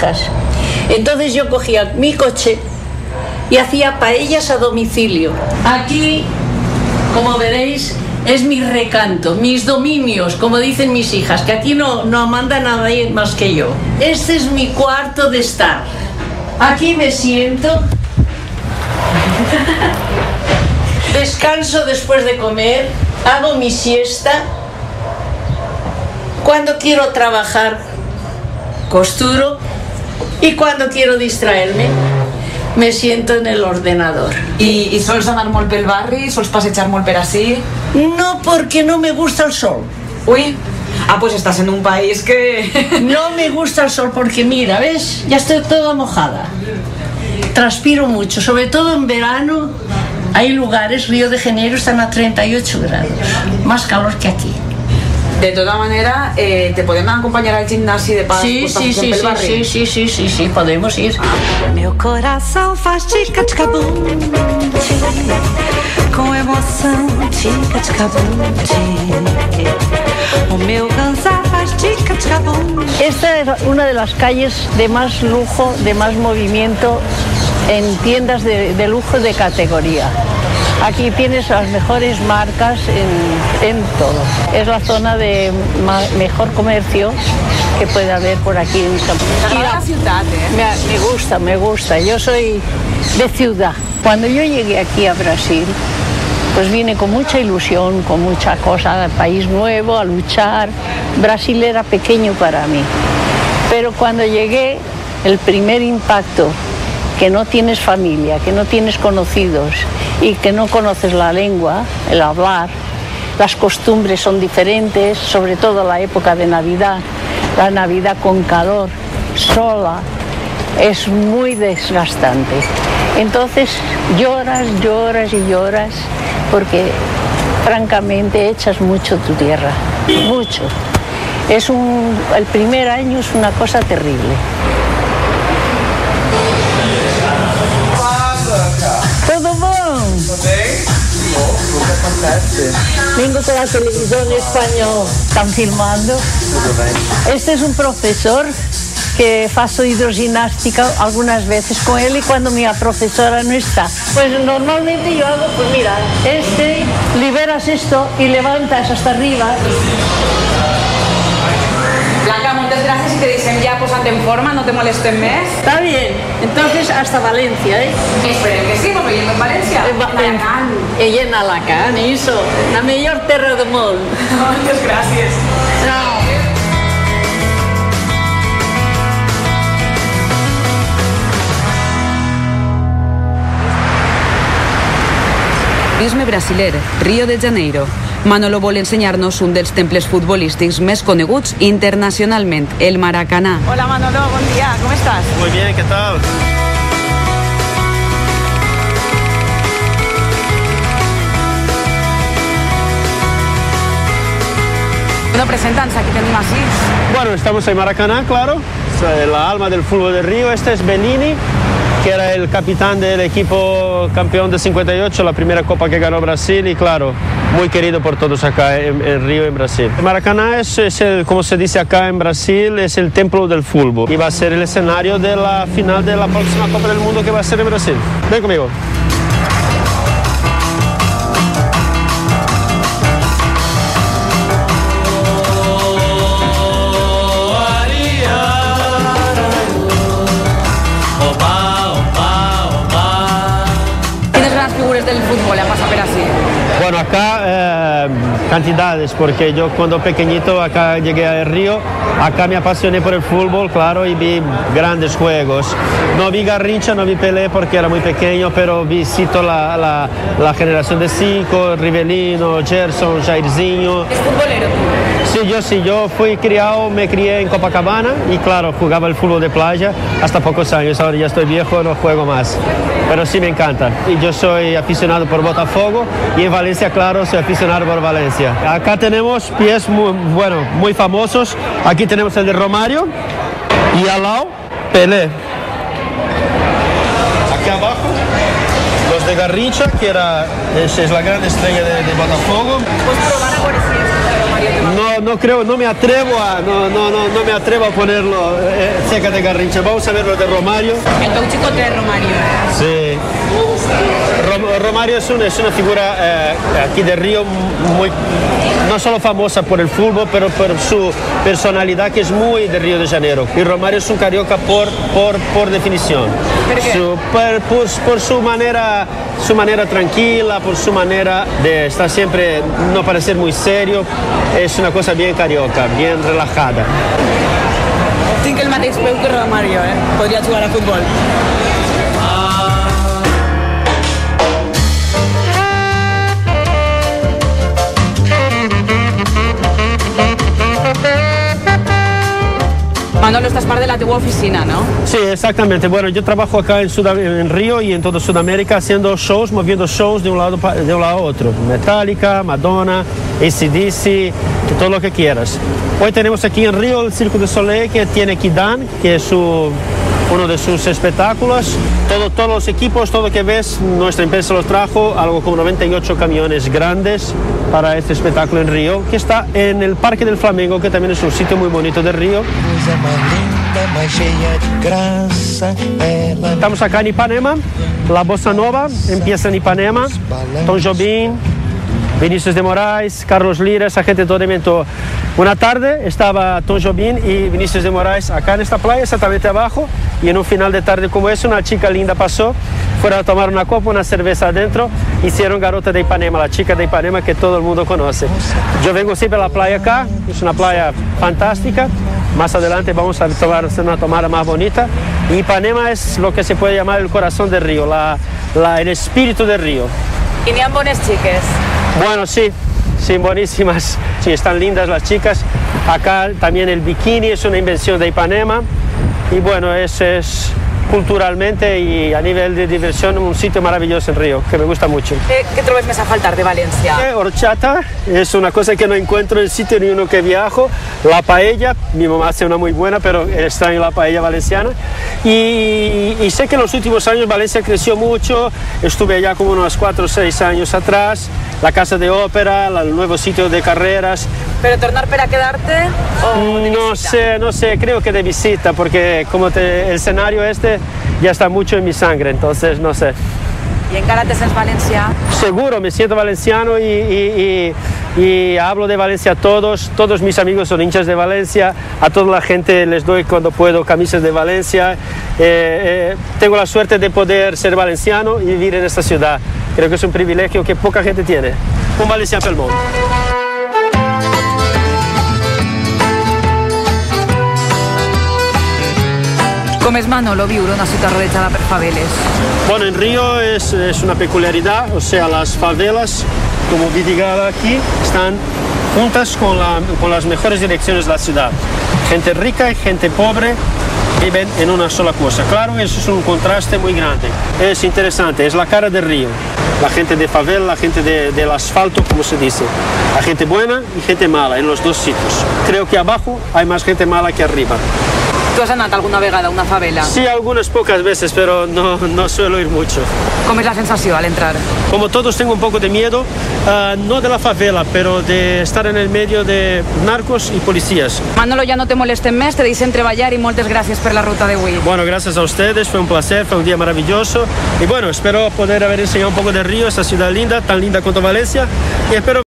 hijas. Entonces yo cogía mi coche y hacía paellas a domicilio. Aquí, como veréis, es mi recanto, mis dominios, como dicen mis hijas, que aquí no manda nadie más que yo. Este es mi cuarto de estar. Aquí me siento, descanso después de comer, hago mi siesta. Cuando quiero trabajar, costuro, y cuando quiero distraerme, me siento en el ordenador. I sols anar molt pel barri? Sols passejar molt per ací? No, porque no me gusta el sol. Uy, pues estás en un país que... No me gusta el sol porque mira, ¿ves? Ya estoy toda mojada. Transpiro mucho, sobre todo en verano. Hay lugares, Río de Janeiro están a 38 grados, más calor que aquí. De tota manera, ¿te podemos acompañar al gimnasio de pas? Sí, podemos ir. Meu coração faz tica-tica-bum, com emoção, tica-tica-bum. O meu cansar faz tica-tica-bum. Esta es una de las calles de más lujo, de más movimiento en tiendas de lujo de categoría. Aquí tienes las mejores marcas en todo. Es la zona de mejor comercio que puede haber por aquí en la ciudad, ¿eh? Me gusta. Yo soy de ciudad. Cuando yo llegué aquí a Brasil, pues vine con mucha ilusión, con mucha cosa, país nuevo, a luchar. Brasil era pequeño para mí. Pero cuando llegué, el primer impacto, que no tienes familia, que no tienes conocidos y que no conoces la lengua, el hablar, las costumbres son diferentes, sobre todo la época de Navidad, la Navidad con calor, sola, es muy desgastante. Entonces lloras porque francamente echas mucho tu tierra, mucho. El primer año es una cosa terrible. Tudo bom? Tudo bem? O que acontece? Vengo de la televisión española, están filmando. Tudo bem. Este es un profesor que faço hidroginástica algunas veces con él y cuando mi profesora no está. Pues normalmente yo hago, pues mira, liberas esto y levantas hasta arriba. Blanca, muchas gracias y te dicen ya posate en forma, no te molesten más. Está bien, entonces hasta Valencia, ¿eh? Espero que sí, porque viviendo en Valencia. Ella en Alacant, eso, la mejor terra del mundo. Muchas gracias. Chao. Turisme brasiler, Río de Janeiro. Manolo vol ensenyar-nos un dels temples futbolístics més coneguts internacionalment, el Maracaná. Hola Manolo, buen día, ¿cómo estás? Muy bien, ¿qué tal? Bueno, preséntanos, aquí tenemos así. Bueno, estamos en Maracaná, claro. La alma del fútbol de Río. Este es Bellini, que era el capitán del equipo campeón de 58, la primera copa que ganó Brasil y claro, muy querido por todos acá en Río, en Brasil. Maracaná es como se dice acá en Brasil, es el templo del fútbol y va a ser el escenario de la final de la próxima Copa del Mundo que va a ser en Brasil. Ven conmigo. Del fútbol ha pasado por así? Bueno, acá cantidades, porque yo cuando pequeñito acá llegué a Río, acá me apasioné por el fútbol, claro, y vi grandes juegos. No vi Garrincha, no vi Pelé porque era muy pequeño, pero visito la generación de 5, Rivelino, Gerson, Jairzinho. ¿Es futbolero tú? Sí, yo me crié en Copacabana y claro, jugaba el fútbol de playa hasta pocos años, ahora ya estoy viejo, no juego más, pero sí me encanta. Y yo soy aficionado por Botafogo y en Valencia, claro, soy aficionado por Valencia. Acá tenemos pies muy famosos, aquí tenemos el de Romario y al lado Pelé. Aquí abajo los de Garrincha, que es la gran estrella de Botafogo. Pues probar a por No creo, no me atrevo a ponerlo cerca de Garrincha. Vamos a ver lo de Romario. El teu chicote de Romario. Sí. Romario es una figura aquí de Río muy, no solo famosa por el fútbol, pero por su personalidad, que es muy de Río de Janeiro. Y Romario es un carioca por definición. ¿Por qué? Por su manera tranquila, por su manera de estar siempre, no parecer muy serio. Es una cosa bien carioca, bien relajada. Tinc el mateix peu que Romario, podria jugar a futbol. Manolo, estás parte de la tuya oficina, ¿no? Sí, exactamente. Bueno, yo trabajo acá en Río y en toda Sudamérica haciendo shows, moviendo shows de un lado a otro. Metallica, Madonna, AC/DC, todo lo que quieras. Hoy tenemos aquí en Río el Circo du Soleil, que tiene Kidan, que es uno de sus espectáculos. Todos los equipos, todo lo que ves, nuestra empresa los trajo, algo como 98 camiones grandes para este espectáculo en Río, que está en el Parque del Flamengo, que también es un sitio muy bonito de Río. Estamos acá en Ipanema, la Bossa Nova empieza en Ipanema, Tom Jobim, Vinícius de Moraes, Carlos Lira, esa gente todo evento. Una tarde estaba Tom Jobim y Vinícius de Moraes acá en esta playa, exactamente abajo, y en un final de tarde como eso, una chica linda pasó, fueron a tomar una copa, una cerveza adentro, hicieron Garota de Ipanema, la chica de Ipanema que todo el mundo conoce. Yo vengo siempre a la playa acá, es una playa fantástica. Más adelante vamos a hacer una tomada más bonita. Y Ipanema es lo que se puede llamar el corazón del río, el espíritu del río. ¿Y ni bones chiques? Bueno, sí, buenísimas. Sí, están lindas las chicas. Acá también el bikini es una invención de Ipanema. Y bueno, es culturalmente y a nivel de diversión un sitio maravilloso en Río, que me gusta mucho. ¿Qué trobes més a faltar de Valencia? Horchata es una cosa que no encuentro en el sitio ni uno que viajo. La paella, mi mamá hace una muy buena, pero extraño la paella valenciana. Y sé que en los últimos años Valencia creció mucho. Estuve allá como unos 4 o 6 años atrás. La casa de ópera, el nuevo sitio de carreras. ¿Pero tornar para quedarte o de visita? No sé, creo que de visita, porque como el escenario ya está mucho en mi sangre, entonces no sé. ¿Y encara te sientes Valencia? Seguro, me siento valenciano y hablo de Valencia a todos mis amigos son hinchas de Valencia, a toda la gente les doy cuando puedo camisas de Valencia. Tengo la suerte de poder ser valenciano y vivir en esta ciudad. Creo que es un privilegio que poca gente tiene. Un valenciano pel món. Com és Manolo viure una ciutat rodejada per faveles? Bueno, en Río es una peculiaridad, o sea, las favelas, como Vidigal aquí, están juntas con las mejores direcciones de la ciudad. Gente rica y gente pobre viven en una sola cosa. Claro, eso es un contraste muy grande. Es interesante, es la cara del Río. La gente de favela, la gente del asfalto, como se dice. La gente buena y gente mala en los dos sitios. Creo que abajo hay más gente mala que arriba. ¿Tú has anat alguna vegada a una favela? Sí, algunas pocas veces, pero no suelo ir mucho. Com és la sensació al entrar? Como todos tengo un poco de miedo, no de la favela, pero de estar en el medio de narcos y policías. Manolo, ja no te molesten més, te deixem treballar i moltes gràcies per la ruta d'avui. Bueno, gracias a ustedes, fue un placer, fue un día maravilloso y bueno, espero poder haber enseñado un poco de Río, esta ciudad linda, tan linda como Valencia, y espero